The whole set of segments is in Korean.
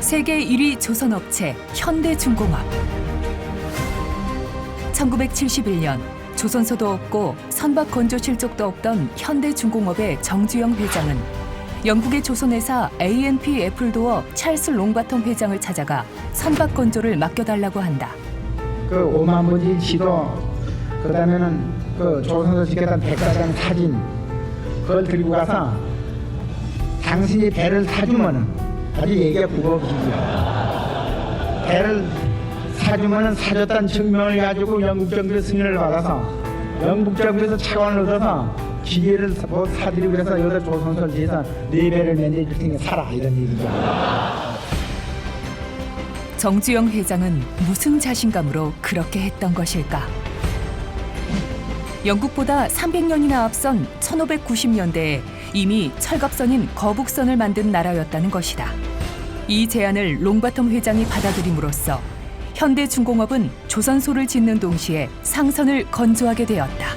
세계 1위 조선업체 현대중공업. 1971년 조선소도 없고 선박 건조 실적도 없던 현대중공업의 정주영 회장은 영국의 조선회사 A&P 애플도어 찰스 롱바텀 회장을 찾아가 선박 건조를 맡겨달라고 한다. 그 오만부지 지도, 그다음에는 그 조선소 지켰던 백사장 사진, 그걸 들고 가서 당신이 배를 사주면은 아주 얘기가 무거워지죠. 배를 사주면은 사줬다는 증명을 가지고 영국 정부의 승인을 받아서 영국 정부에서 차관을 얻어서 기계를 사드리고 그래서 여기다 조선소를 지어서 4배를 면제해줄 테니까 사라, 이런 얘기죠. 정주영 회장은 무슨 자신감으로 그렇게 했던 것일까? 영국보다 300년이나 앞선 1590년대에 이미 철갑선인 거북선을 만든 나라였다는 것이다. 이 제안을 롱바텀 회장이 받아들임으로써 현대중공업은 조선소를 짓는 동시에 상선을 건조하게 되었다.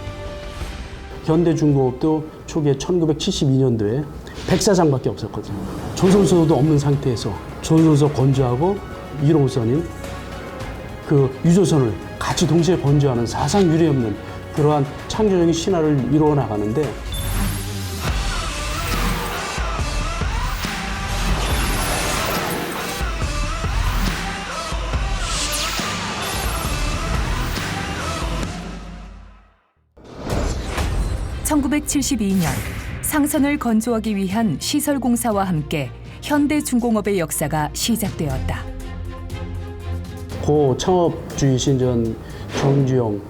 현대중공업도 초기에 1972년도에 백사장밖에 없었거든요. 조선소도 없는 상태에서 조선소 건조하고 1호선인 그 유조선을 같이 동시에 건조하는 사상 유례없는 그러한 창조적인 신화를 이루어 나가는데, (1972년) 상선을 건조하기 위한 시설 공사와 함께 현대중공업의 역사가 시작되었다. 고 창업주이신 전 정주영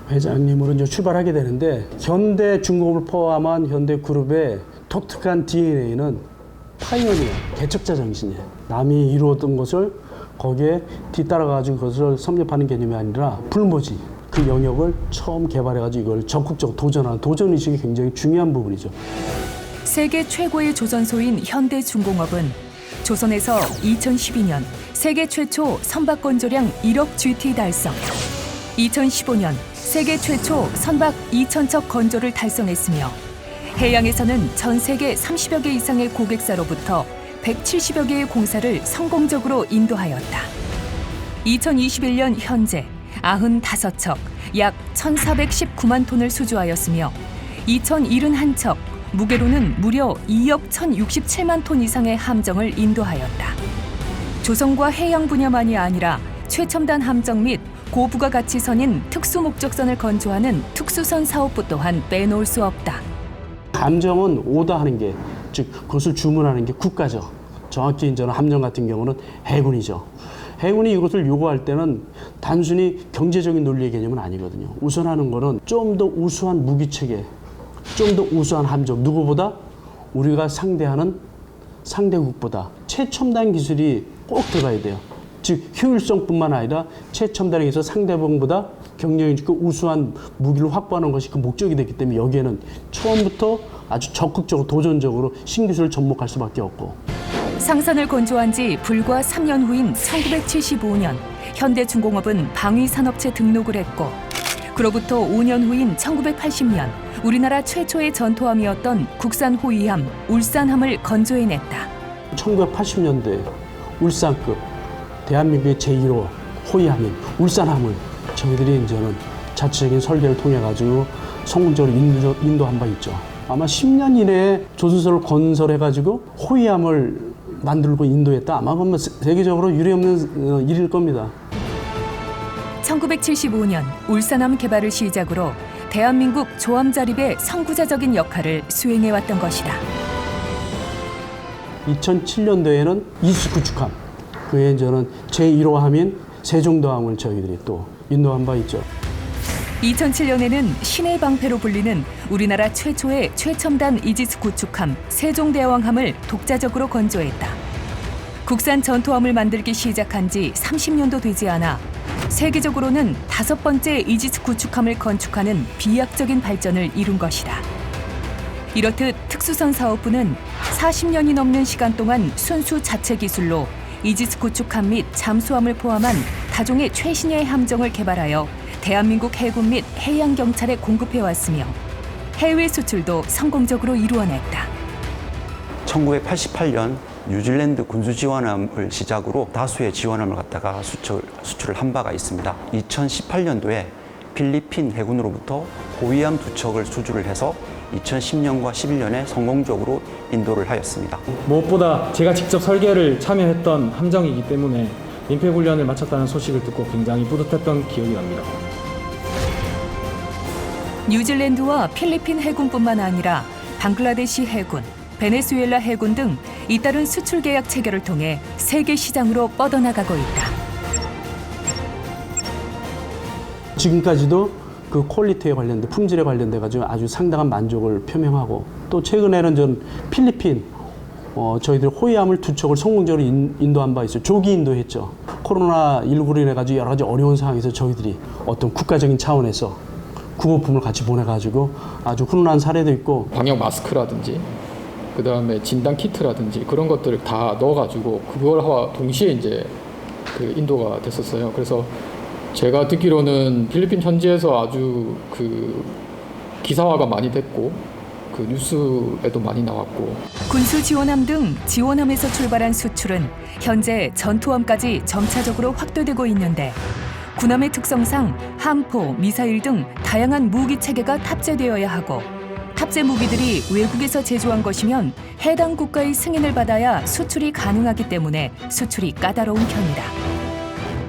회장님으로 이제 출발하게 되는데, 현대중공업을 포함한 현대그룹의 독특한 DNA는 파이오니어, 개척자 정신이에요. 남이 이루었던 것을 거기에 뒤따라가지고 그것을 섭렵하는 개념이 아니라 불모지, 그 영역을 처음 개발해가지고 이걸 적극적으로 도전하는 도전의식이 굉장히 중요한 부분이죠. 세계 최고의 조선소인 현대중공업은 조선에서 2012년 세계 최초 선박 건조량 1억 GT 달성, 2015년 세계 최초 선박 2,000척 건조를 달성했으며 해양에서는 전 세계 30여 개 이상의 고객사로부터 170여 개의 공사를 성공적으로 인도하였다. 2021년 현재 95척, 약 1,419만 톤을 수주하였으며 2,071척, 무게로는 무려 2억 1,067만 톤 이상의 함정을 인도하였다. 조선과 해양 분야만이 아니라 최첨단 함정 및 고부가가치선인 특수목적선을 건조하는 특수선 사업부 또한 빼놓을 수 없다. 함정은 오더하는 게, 즉 그것을 주문하는 게 국가죠. 정확히 이제는 함정 같은 경우는 해군이죠. 해군이 이것을 요구할 때는 단순히 경제적인 논리의 개념은 아니거든요. 우선하는 거는 좀 더 우수한 무기체계, 좀 더 우수한 함정, 누구보다 우리가 상대하는 상대국보다 최첨단 기술이 꼭 들어가야 돼요. 즉 효율성뿐만 아니라 최첨단에 의해서 상대방보다 경쟁력 있고 우수한 무기를 확보하는 것이 그 목적이 됐기 때문에 여기에는 처음부터 아주 적극적으로 도전적으로 신기술을 접목할 수밖에 없고. 상선을 건조한 지 불과 3년 후인 1975년 현대중공업은 방위산업체 등록을 했고, 그로부터 5년 후인 1980년 우리나라 최초의 전투함이었던 국산 호위함 울산함을 건조해냈다. 1980년대 울산급 대한민국의 제1호 호위함인 울산함을 저희들이 이제는 자체적인 설계를 통해 가지고 성공적으로 인도한 바 있죠. 아마 10년 이내에 조선소를 건설해가지고 호위함을 만들고 인도했다. 아마 그건 세계적으로 유례없는 일일 겁니다. 1975년 울산함 개발을 시작으로 대한민국 조함 자립의 선구자적인 역할을 수행해왔던 것이다. 2007년도에는 이수 구축함, 그에 저는 제1호함인 세종도함을 저희들이 또 인도한 바 있죠. 2007년에는 신의 방패로 불리는 우리나라 최초의 최첨단 이지스 구축함 세종대왕함을 독자적으로 건조했다. 국산 전투함을 만들기 시작한 지 30년도 되지 않아 세계적으로는 5번째 이지스 구축함을 건축하는 비약적인 발전을 이룬 것이다. 이렇듯 특수선 사업부는 40년이 넘는 시간 동안 순수 자체 기술로 이지스 구축함 및 잠수함을 포함한 다종의 최신의 함정을 개발하여 대한민국 해군 및 해양경찰에 공급해왔으며 해외 수출도 성공적으로 이루어냈다. 1988년 뉴질랜드 군수 지원함을 시작으로 다수의 지원함을 갖다가 수출을 한 바가 있습니다. 2018년도에 필리핀 해군으로부터 호위함 2척을 수주를 해서 2010년과 11년에 성공적으로 인도를 하였습니다. 무엇보다 제가 직접 설계를 참여했던 함정이기 때문에 민폐 훈련을 마쳤다는 소식을 듣고 굉장히 뿌듯했던 기억이 납니다. 뉴질랜드와 필리핀 해군뿐만 아니라 방글라데시 해군, 베네수엘라 해군 등 잇따른 수출 계약 체결을 통해 세계 시장으로 뻗어나가고 있다. 지금까지도 그 퀄리티에 관련돼 품질에 관련돼 가지고 아주 상당한 만족을 표명하고 또 최근에는 전 필리핀 저희들 호위함을 2척을 성공적으로 인도한 바 있어요. 조기 인도했죠. 코로나19로 인해 가지고 여러 가지 어려운 상황에서 저희들이 어떤 국가적인 차원에서 구호품을 같이 보내가지고 아주 훈훈한 사례도 있고 방역 마스크라든지 그다음에 진단 키트라든지 그런 것들을 다 넣어가지고 그거와 동시에 이제 그 인도가 됐었어요. 그래서 제가 듣기로는 필리핀 현지에서 아주 그 기사화가 많이 됐고 그 뉴스에도 많이 나왔고 군수 지원함 등 지원함에서 출발한 수출은 현재 전투함까지 점차적으로 확대되고 있는데 군함의 특성상 함포, 미사일 등 다양한 무기 체계가 탑재되어야 하고 탑재 무기들이 외국에서 제조한 것이면 해당 국가의 승인을 받아야 수출이 가능하기 때문에 수출이 까다로운 편이다.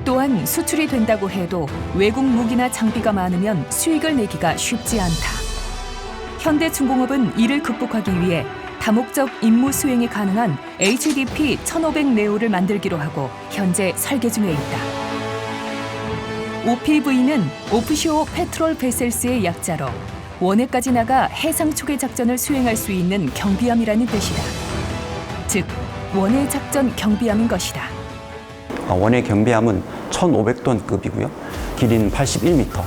또한 수출이 된다고 해도 외국 무기나 장비가 많으면 수익을 내기가 쉽지 않다. 현대중공업은 이를 극복하기 위해 다목적 임무 수행이 가능한 HDP-1500 네오를 만들기로 하고 현재 설계 중에 있다. OPV는 오프쇼어 페트롤 베셀스의 약자로 원해까지 나가 해상 초계 작전을 수행할 수 있는 경비함이라는 뜻이다. 즉, 원해 작전 경비함인 것이다. 원해 경비함은 1,500톤급이고요. 길이는 81m,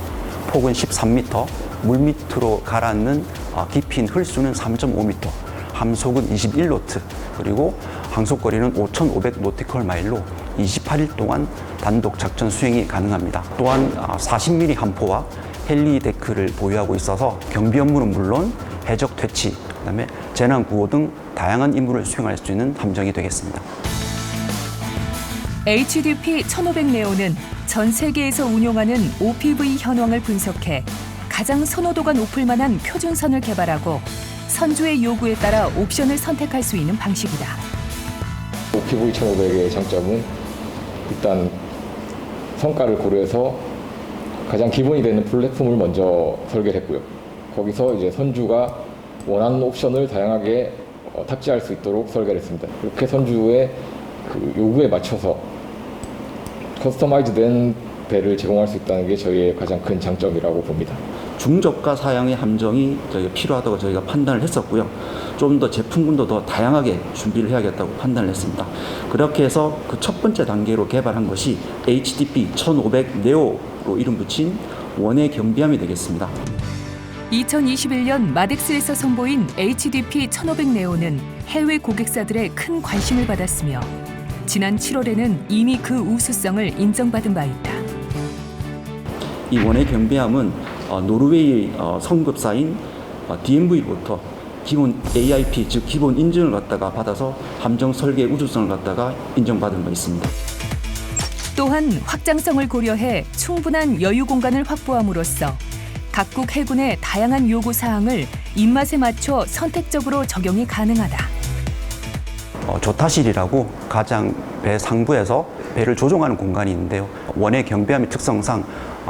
폭은 13m, 물 밑으로 가라앉는 깊이인 흘수는 3.5m, 함속은 21노트, 그리고 항속거리는 5,500 노티컬 마일로 28일 동안 단독 작전 수행이 가능합니다. 또한 40mm 함포와 헬리 데크를 보유하고 있어서 경비 업무는 물론 해적 퇴치, 그다음에 재난 구호 등 다양한 임무를 수행할 수 있는 함정이 되겠습니다. HDP-1500 네오는 전 세계에서 운용하는 OPV 현황을 분석해 가장 선호도가 높을 만한 표준선을 개발하고 선주의 요구에 따라 옵션을 선택할 수 있는 방식이다. OPV 1500의 장점은 일단 성과를 고려해서 가장 기본이 되는 플랫폼을 먼저 설계를 했고요. 거기서 이제 선주가 원하는 옵션을 다양하게 탑재할 수 있도록 설계를 했습니다. 이렇게 선주의 그 요구에 맞춰서 커스터마이즈된 배를 제공할 수 있다는 게 저희의 가장 큰 장점이라고 봅니다. 중저가 사양의 함정이 저희가 필요하다고 저희가 판단을 했었고요. 좀 더 제품군도 더 다양하게 준비를 해야겠다고 판단을 했습니다. 그렇게 해서 그 첫 번째 단계로 개발한 것이 HDP-1500 네오로 이름 붙인 원해 경비함이 되겠습니다. 2021년 마덱스에서 선보인 HDP-1500 네오는 해외 고객사들의 큰 관심을 받았으며 지난 7월에는 이미 그 우수성을 인정받은 바 있다. 이 원해 경비함은 노르웨이 성급사인 DMV로부터 기본 AIP, 즉 기본 인증을 갖다가 받아서 함정 설계 우수성을 갖다가 인정받은 바 있습니다. 또한 확장성을 고려해 충분한 여유 공간을 확보함으로써 각국 해군의 다양한 요구 사항을 입맛에 맞춰 선택적으로 적용이 가능하다. 조타실이라고 가장 배 상부에서 배를 조종하는 공간이 있는데요. 원해 경비함의 특성상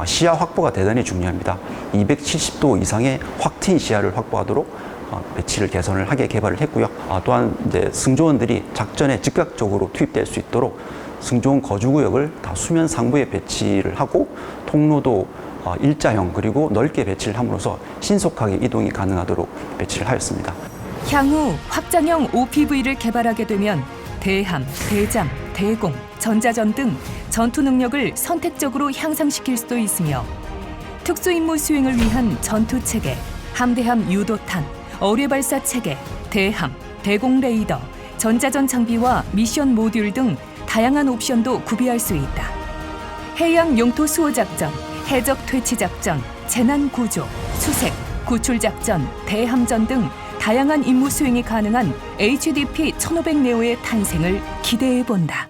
시야 확보가 대단히 중요합니다. 270도 이상의 확 트인 시야를 확보하도록 배치를 개선을 하게 개발을 했고요. 또한 이제 승조원들이 작전에 즉각적으로 투입될 수 있도록 승조원 거주구역을 다 수면 상부에 배치를 하고 통로도 일자형 그리고 넓게 배치를 함으로써 신속하게 이동이 가능하도록 배치를 하였습니다. 향후 확장형 OPV를 개발하게 되면 대함, 대잠, 대공, 전자전 등 전투 능력을 선택적으로 향상시킬 수도 있으며 특수임무 수행을 위한 전투 체계, 함대함 유도탄, 어뢰 발사 체계, 대함, 대공 레이더, 전자전 장비와 미션 모듈 등 다양한 옵션도 구비할 수 있다. 해양 영토 수호 작전, 해적 퇴치 작전, 재난 구조, 수색, 구출 작전, 대함전 등 다양한 임무 수행이 가능한 HDP-1500 네오의 탄생을 기대해 본다.